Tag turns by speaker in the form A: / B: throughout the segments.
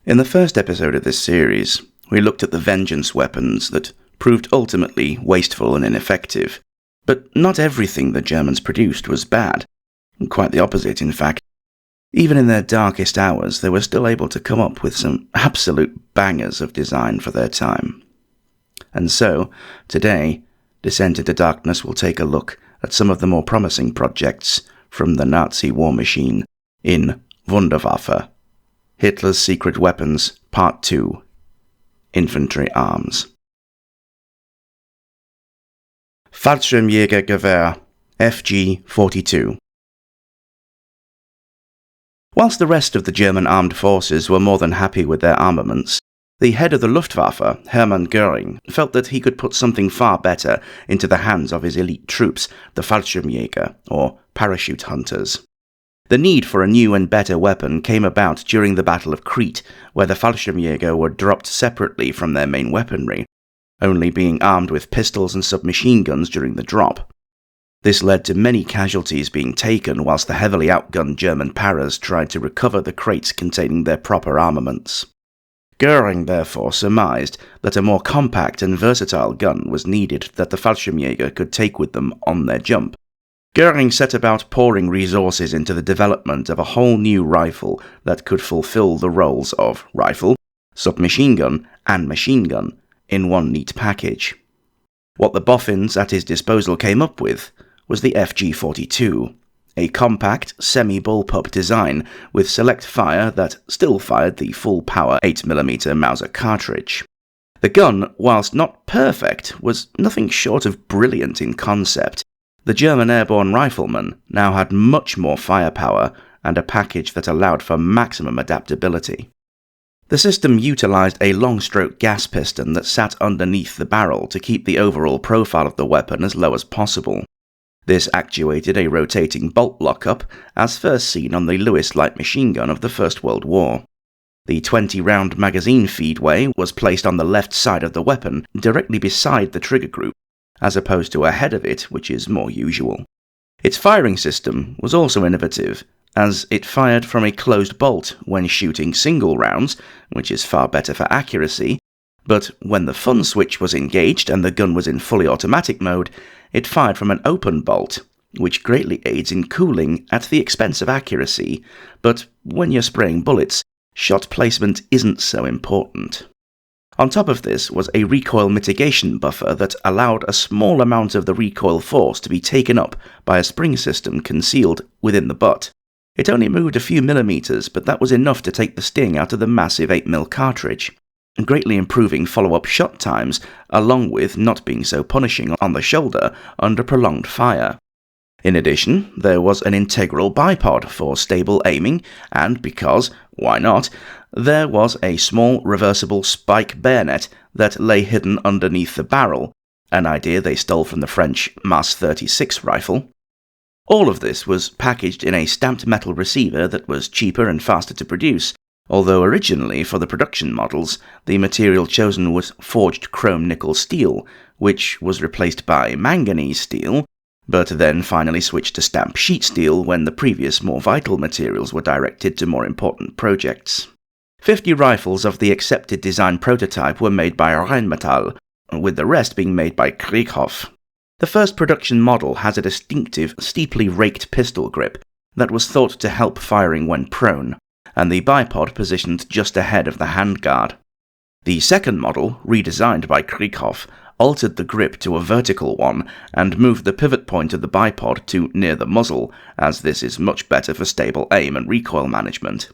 A: In the first episode of this series, we looked at the vengeance weapons that proved ultimately wasteful and ineffective. But not everything the Germans produced was bad. Quite the opposite, in fact. Even in their darkest hours, they were still able to come up with some absolute bangers of design for their time. And so, today, Descent into Darkness will take a look at some of the more promising projects from the Nazi war machine in Wunderwaffe, Hitler's Secret Weapons, Part 2, Infantry Arms. Fallschirmjägergewehr, FG-42. Whilst the rest of the German armed forces were more than happy with their armaments, the head of the Luftwaffe, Hermann Göring, felt that he could put something far better into the hands of his elite troops, the Fallschirmjäger, or parachute hunters. The need for a new and better weapon came about during the Battle of Crete, where the Fallschirmjäger were dropped separately from their main weaponry, only being armed with pistols and submachine guns during the drop. This led to many casualties being taken whilst the heavily outgunned German paras tried to recover the crates containing their proper armaments. Göring therefore surmised that a more compact and versatile gun was needed that the Fallschirmjäger could take with them on their jump. Göring set about pouring resources into the development of a whole new rifle that could fulfill the roles of rifle, submachine gun, and machine gun in one neat package. What the boffins at his disposal came up with was the FG-42, a compact, semi-bullpup design with select fire that still fired the full-power 8mm Mauser cartridge. The gun, whilst not perfect, was nothing short of brilliant in concept. The German airborne rifleman now had much more firepower and a package that allowed for maximum adaptability. The system utilized a long-stroke gas piston that sat underneath the barrel to keep the overall profile of the weapon as low as possible. This actuated a rotating bolt lockup, as first seen on the Lewis light machine gun of the First World War. The 20-round magazine feedway was placed on the left side of the weapon, directly beside the trigger group, as opposed to ahead of it, which is more usual. Its firing system was also innovative, as it fired from a closed bolt when shooting single rounds, which is far better for accuracy, but when the fun switch was engaged and the gun was in fully automatic mode, it fired from an open bolt, which greatly aids in cooling at the expense of accuracy, but when you're spraying bullets, shot placement isn't so important. On top of this was a recoil mitigation buffer that allowed a small amount of the recoil force to be taken up by a spring system concealed within the butt. It only moved a few millimeters, but that was enough to take the sting out of the massive 8mm cartridge, greatly improving follow-up shot times, along with not being so punishing on the shoulder under prolonged fire. In addition, there was an integral bipod for stable aiming, and because, why not, there was a small reversible spike bayonet that lay hidden underneath the barrel, an idea they stole from the French Mas 36 rifle. All of this was packaged in a stamped metal receiver that was cheaper and faster to produce, although originally for the production models, the material chosen was forged chrome-nickel steel, which was replaced by manganese steel, but then finally switched to stamp sheet steel when the previous more vital materials were directed to more important projects. 50 rifles of the accepted design prototype were made by Rheinmetall, with the rest being made by Krummlauf. The first production model has a distinctive, steeply raked pistol grip that was thought to help firing when prone, and the bipod positioned just ahead of the handguard. The second model, redesigned by Krummlauf, altered the grip to a vertical one and moved the pivot point of the bipod to near the muzzle, as this is much better for stable aim and recoil management.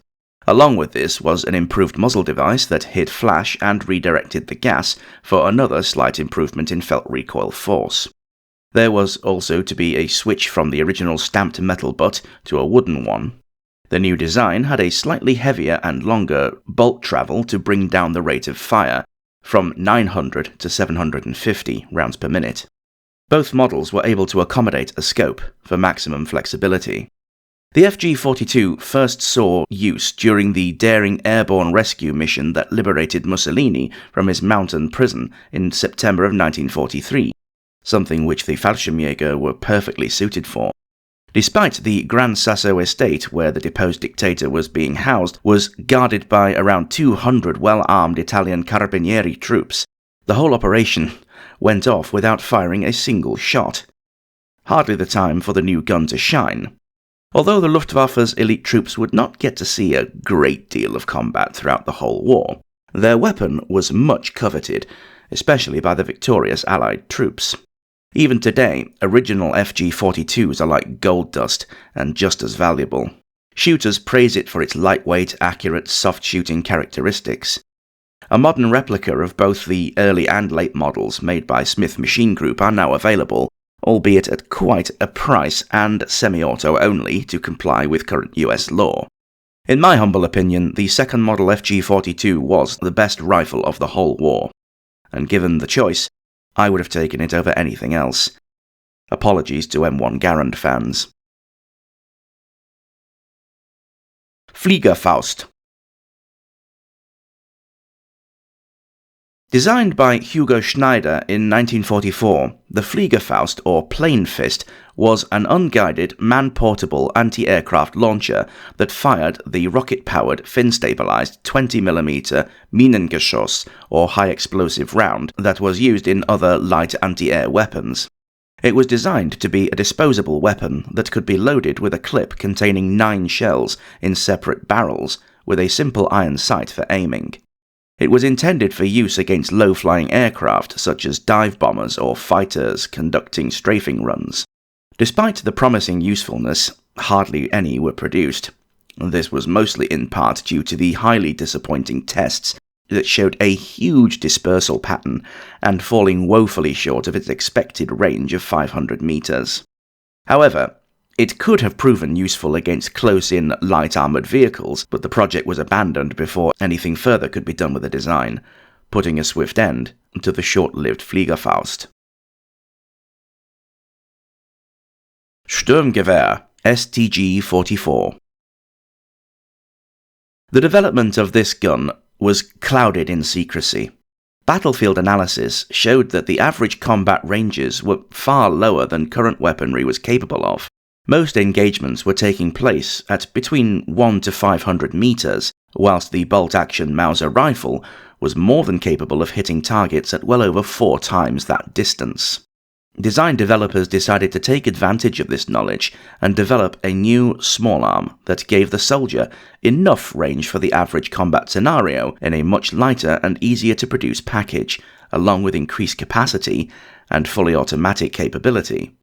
A: Along with this was an improved muzzle device that hid flash and redirected the gas for another slight improvement in felt recoil force. There was also to be a switch from the original stamped metal butt to a wooden one. The new design had a slightly heavier and longer bolt travel to bring down the rate of fire, from 900 to 750 rounds per minute. Both models were able to accommodate a scope for maximum flexibility. The FG-42 first saw use during the daring airborne rescue mission that liberated Mussolini from his mountain prison in September of 1943, something which the Fallschirmjäger were perfectly suited for. Despite the Gran Sasso estate where the deposed dictator was being housed was guarded by around 200 well-armed Italian Carabinieri troops, the whole operation went off without firing a single shot. Hardly the time for the new gun to shine. Although the Luftwaffe's elite troops would not get to see a great deal of combat throughout the whole war, their weapon was much coveted, especially by the victorious Allied troops. Even today, original FG-42s are like gold dust and just as valuable. Shooters praise it for its lightweight, accurate, soft-shooting characteristics. A modern replica of both the early and late models made by Smith Machine Group are now available, albeit at quite a price and semi-auto only to comply with current US law. In my humble opinion, the second model FG-42 was the best rifle of the whole war, and given the choice, I would have taken it over anything else. Apologies to M1 Garand fans. Fliegerfaust. Designed by Hugo Schneider in 1944, the Fliegerfaust, or Plane Fist, was an unguided, man-portable anti-aircraft launcher that fired the rocket-powered, fin-stabilized 20mm Minengeschoss, or high-explosive round, that was used in other light anti-air weapons. It was designed to be a disposable weapon that could be loaded with a clip containing 9 shells in separate barrels, with a simple iron sight for aiming. It was intended for use against low-flying aircraft such as dive bombers or fighters conducting strafing runs. Despite the promising usefulness, hardly any were produced. This was mostly in part due to the highly disappointing tests that showed a huge dispersal pattern and falling woefully short of its expected range of 500 meters. However, it could have proven useful against close-in light armored vehicles, but the project was abandoned before anything further could be done with the design, putting a swift end to the short-lived Fliegerfaust. Sturmgewehr STG-44. The development of this gun was clouded in secrecy. Battlefield analysis showed that the average combat ranges were far lower than current weaponry was capable of. Most engagements were taking place at between 1 to 500 meters, whilst the bolt-action Mauser rifle was more than capable of hitting targets at well over 4 times that distance. Design developers decided to take advantage of this knowledge and develop a new small arm that gave the soldier enough range for the average combat scenario in a much lighter and easier to produce package, along with increased capacity and fully automatic capability.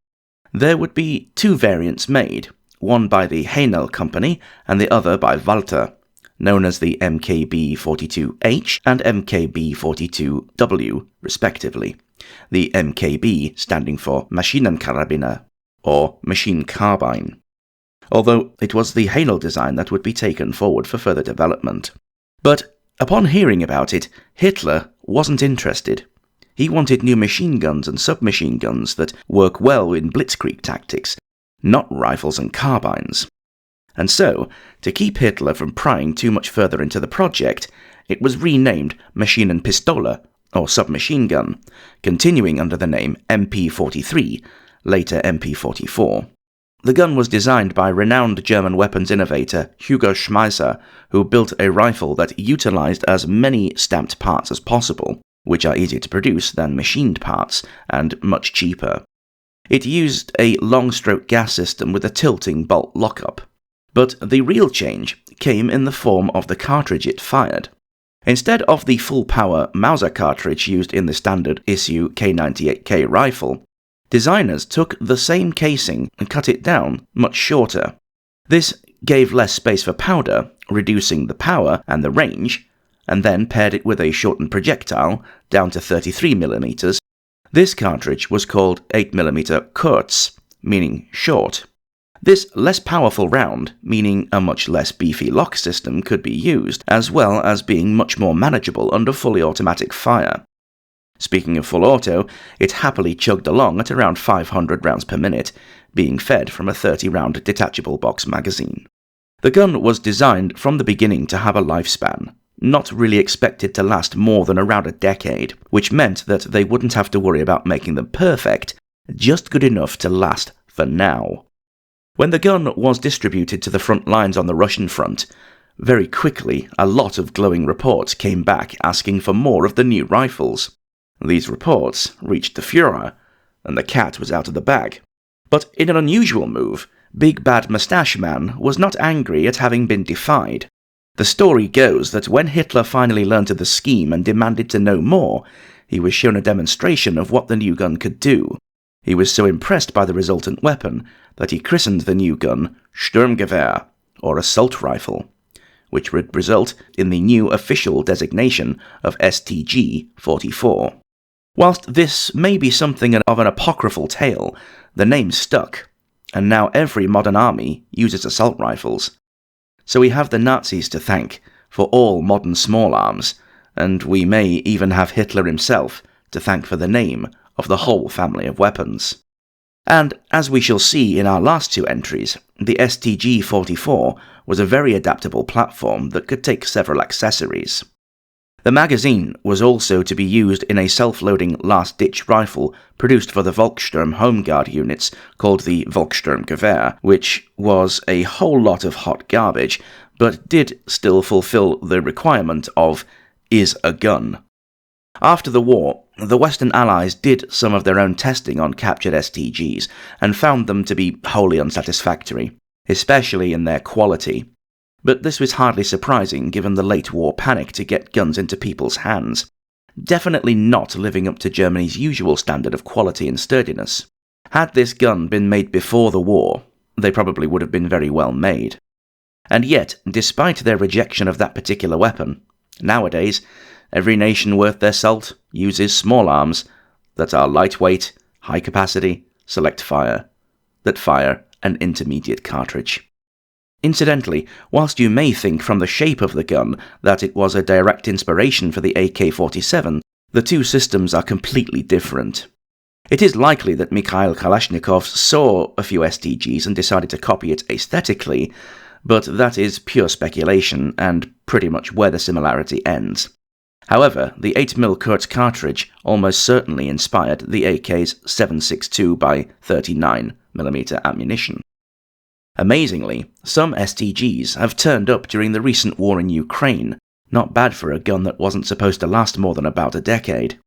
A: There would be 2 variants made, one by the Heinel company and the other by Walter, known as the MKB-42H and MKB-42W, respectively. The MKB standing for Maschinenkarabiner, or machine carbine, although it was the Heinel design that would be taken forward for further development. But upon hearing about it, Hitler wasn't interested. He wanted new machine guns and submachine guns that work well in blitzkrieg tactics, not rifles and carbines. And so, to keep Hitler from prying too much further into the project, it was renamed Maschinenpistole, or submachine gun, continuing under the name MP-43, later MP-44. The gun was designed by renowned German weapons innovator Hugo Schmeisser, who built a rifle that utilized as many stamped parts as possible, which are easier to produce than machined parts, and much cheaper. It used a long-stroke gas system with a tilting bolt lockup. But the real change came in the form of the cartridge it fired. Instead of the full-power Mauser cartridge used in the standard issue K98K rifle, designers took the same casing and cut it down much shorter. This gave less space for powder, reducing the power and the range, and then paired it with a shortened projectile down to 33mm. This cartridge was called 8mm Kurz, meaning short. This less powerful round, meaning a much less beefy lock system, could be used, as well as being much more manageable under fully automatic fire. Speaking of full auto, it happily chugged along at around 500 rounds per minute, being fed from a 30-round detachable box magazine. The gun was designed from the beginning to have a lifespan, not really expected to last more than around a decade, which meant that they wouldn't have to worry about making them perfect, just good enough to last for now. When the gun was distributed to the front lines on the Russian front, very quickly a lot of glowing reports came back asking for more of the new rifles. These reports reached the Führer, and the cat was out of the bag. But in an unusual move, Big Bad Moustache Man was not angry at having been defied. The story goes that when Hitler finally learned of the scheme and demanded to know more, he was shown a demonstration of what the new gun could do. He was so impressed by the resultant weapon that he christened the new gun Sturmgewehr, or assault rifle, which would result in the new official designation of STG-44. Whilst this may be something of an apocryphal tale, the name stuck, and now every modern army uses assault rifles. So we have the Nazis to thank for all modern small arms, and we may even have Hitler himself to thank for the name of the whole family of weapons. And as we shall see in our last two entries, the STG-44 was a very adaptable platform that could take several accessories. The magazine was also to be used in a self-loading last-ditch rifle produced for the Volkssturm Home Guard units called the Volkssturmgewehr, which was a whole lot of hot garbage, but did still fulfill the requirement of is a gun. After the war, the Western Allies did some of their own testing on captured STGs and found them to be wholly unsatisfactory, especially in their quality. But this was hardly surprising given the late war panic to get guns into people's hands. Definitely not living up to Germany's usual standard of quality and sturdiness. Had this gun been made before the war, they probably would have been very well made. And yet, despite their rejection of that particular weapon, nowadays, every nation worth their salt uses small arms that are lightweight, high capacity, select fire, that fire an intermediate cartridge. Incidentally, whilst you may think from the shape of the gun that it was a direct inspiration for the AK-47, the two systems are completely different. It is likely that Mikhail Kalashnikov saw a few STGs and decided to copy it aesthetically, but that is pure speculation and pretty much where the similarity ends. However, the 8mm Kurz cartridge almost certainly inspired the AK's 7.62 by 39mm ammunition. Amazingly, some STGs have turned up during the recent war in Ukraine, not bad for a gun that wasn't supposed to last more than about a decade.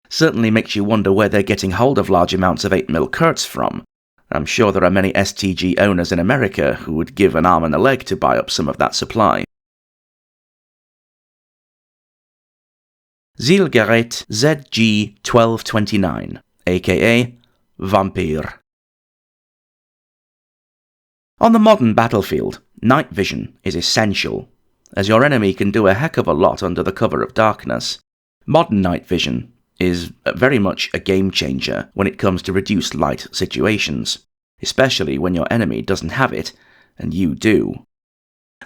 A: Certainly makes you wonder where they're getting hold of large amounts of 8mm Kurz from. I'm sure there are many STG owners in America who would give an arm and a leg to buy up some of that supply. Zielgerät ZG-1229, aka Vampir. On the modern battlefield, night vision is essential, as your enemy can do a heck of a lot under the cover of darkness. Modern night vision is very much a game changer when it comes to reduced light situations, especially when your enemy doesn't have it, and you do.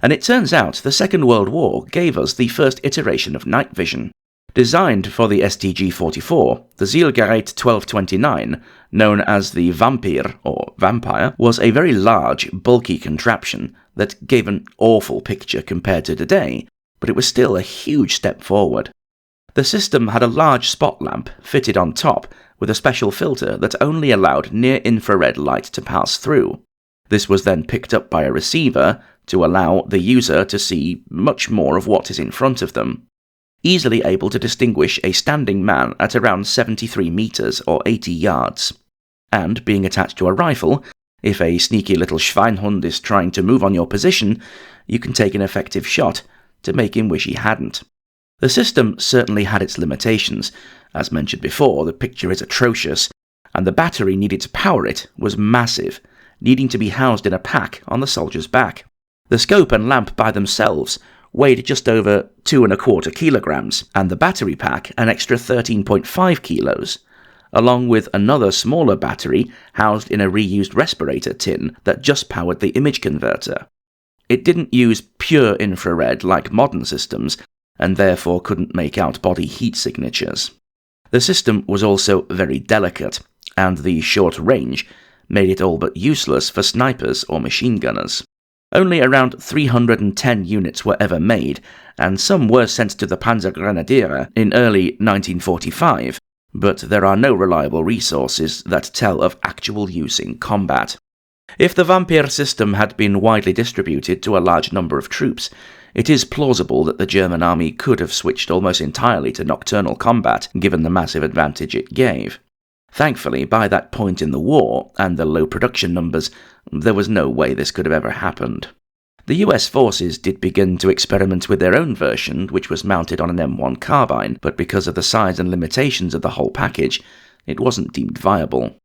A: And it turns out the Second World War gave us the first iteration of night vision. Designed for the STG-44, the Zielgerät 1229, known as the Vampir, or Vampire, was a very large, bulky contraption that gave an awful picture compared to today, but it was still a huge step forward. The system had a large spot lamp fitted on top with a special filter that only allowed near-infrared light to pass through. This was then picked up by a receiver to allow the user to see much more of what is in front of them, easily able to distinguish a standing man at around 73 meters or 80 yards. And being attached to a rifle, if a sneaky little Schweinhund is trying to move on your position, you can take an effective shot to make him wish he hadn't. The system certainly had its limitations. As mentioned before, the picture is atrocious, and the battery needed to power it was massive, needing to be housed in a pack on the soldier's back. The scope and lamp by themselves weighed just over 2¼ kilograms, and the battery pack an extra 13.5 kilos, along with another smaller battery housed in a reused respirator tin that just powered the image converter. It didn't use pure infrared like modern systems, and therefore couldn't make out body heat signatures. The system was also very delicate, and the short range made it all but useless for snipers or machine gunners. Only around 310 units were ever made, and some were sent to the Panzergrenadiere in early 1945, but there are no reliable resources that tell of actual use in combat. If the Vampir system had been widely distributed to a large number of troops, it is plausible that the German army could have switched almost entirely to nocturnal combat, given the massive advantage it gave. Thankfully, by that point in the war, and the low production numbers, there was no way this could have ever happened. The US forces did begin to experiment with their own version, which was mounted on an M1 carbine, but because of the size and limitations of the whole package, it wasn't deemed viable.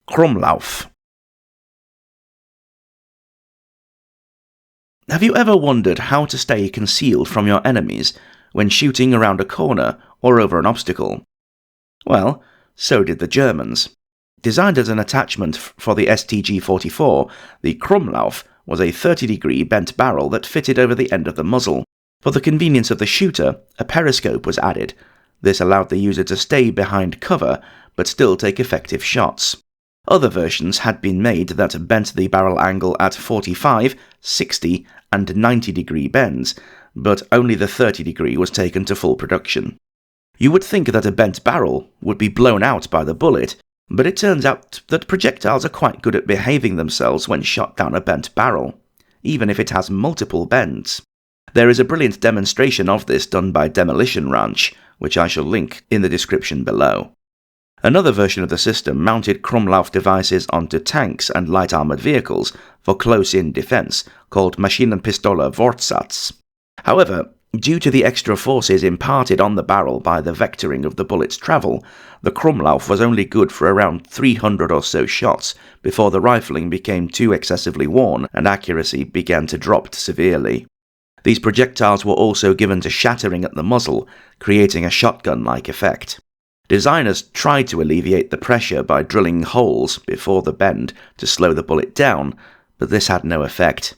A: Krummlauf. Have you ever wondered how to stay concealed from your enemies when shooting around a corner or over an obstacle? Well, so did the Germans. Designed as an attachment for the STG-44, the Krummlauf was a 30-degree bent barrel that fitted over the end of the muzzle. For the convenience of the shooter, a periscope was added. This allowed the user to stay behind cover, but still take effective shots. Other versions had been made that bent the barrel angle at 45, 60, and 90-degree bends, but only the 30-degree was taken to full production. You would think that a bent barrel would be blown out by the bullet, but it turns out that projectiles are quite good at behaving themselves when shot down a bent barrel, even if it has multiple bends. There is a brilliant demonstration of this done by Demolition Ranch, which I shall link in the description below. Another version of the system mounted Krummlauf devices onto tanks and light armoured vehicles for close-in defence, called Maschinenpistole Wortsatz. However, due to the extra forces imparted on the barrel by the vectoring of the bullet's travel, the Krummlauf was only good for around 300 or so shots before the rifling became too excessively worn and accuracy began to drop severely. These projectiles were also given to shattering at the muzzle, creating a shotgun-like effect. Designers tried to alleviate the pressure by drilling holes before the bend to slow the bullet down, but this had no effect.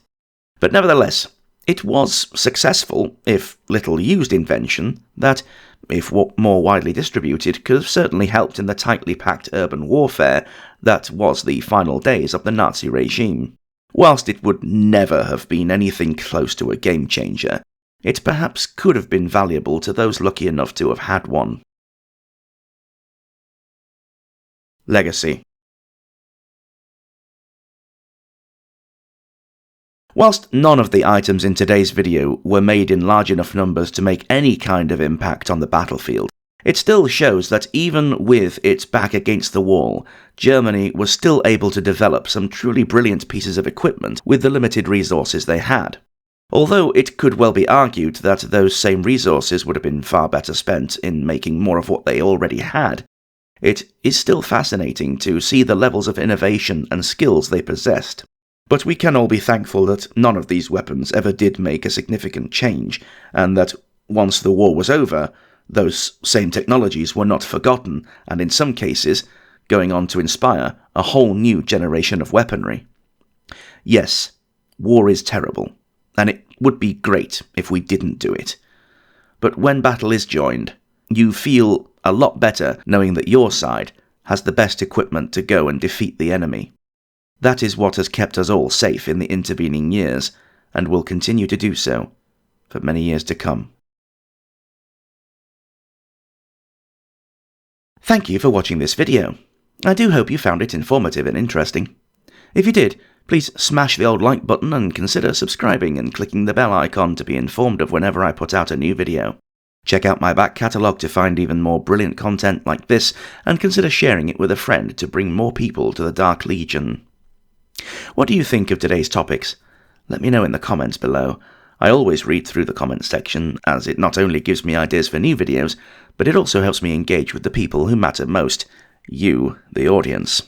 A: But nevertheless, it was successful, if little-used invention, that, if more widely distributed, could have certainly helped in the tightly packed urban warfare that was the final days of the Nazi regime. Whilst it would never have been anything close to a game-changer, it perhaps could have been valuable to those lucky enough to have had one. Legacy. Whilst none of the items in today's video were made in large enough numbers to make any kind of impact on the battlefield, it still shows that even with its back against the wall, Germany was still able to develop some truly brilliant pieces of equipment with the limited resources they had. Although it could well be argued that those same resources would have been far better spent in making more of what they already had, it is still fascinating to see the levels of innovation and skills they possessed. But we can all be thankful that none of these weapons ever did make a significant change, and that once the war was over, those same technologies were not forgotten, and in some cases, going on to inspire a whole new generation of weaponry. Yes, war is terrible, and it would be great if we didn't do it. But when battle is joined, you feel a lot better knowing that your side has the best equipment to go and defeat the enemy. That is what has kept us all safe in the intervening years, and will continue to do so for many years to come. Thank you for watching this video. I do hope you found it informative and interesting. If you did, please smash the old like button and consider subscribing and clicking the bell icon to be informed of whenever I put out a new video. Check out my back catalogue to find even more brilliant content like this, and consider sharing it with a friend to bring more people to the Dark Legion. What do you think of today's topics? Let me know in the comments below. I always read through the comments section, as it not only gives me ideas for new videos, but it also helps me engage with the people who matter most, you, the audience.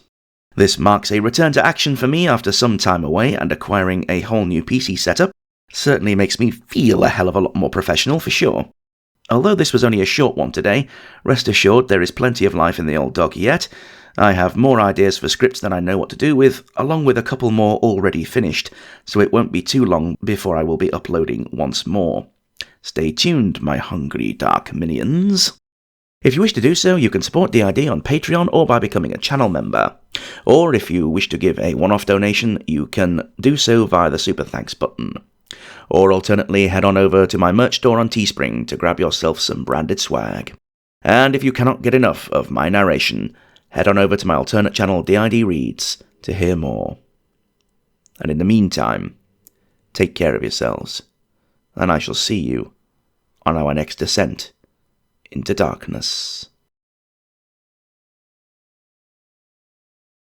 A: This marks a return to action for me after some time away, and acquiring a whole new PC setup certainly makes me feel a hell of a lot more professional for sure. Although this was only a short one today, rest assured there is plenty of life in the old dog yet. I have more ideas for scripts than I know what to do with, along with a couple more already finished, so it won't be too long before I will be uploading once more. Stay tuned, my hungry dark minions. If you wish to do so, you can support DID on Patreon or by becoming a channel member. Or if you wish to give a one-off donation, you can do so via the Super Thanks button. Or alternately, head on over to my merch store on Teespring to grab yourself some branded swag. And if you cannot get enough of my narration, head on over to my alternate channel DID Reads to hear more. And in the meantime, take care of yourselves, and I shall see you on our next descent into darkness.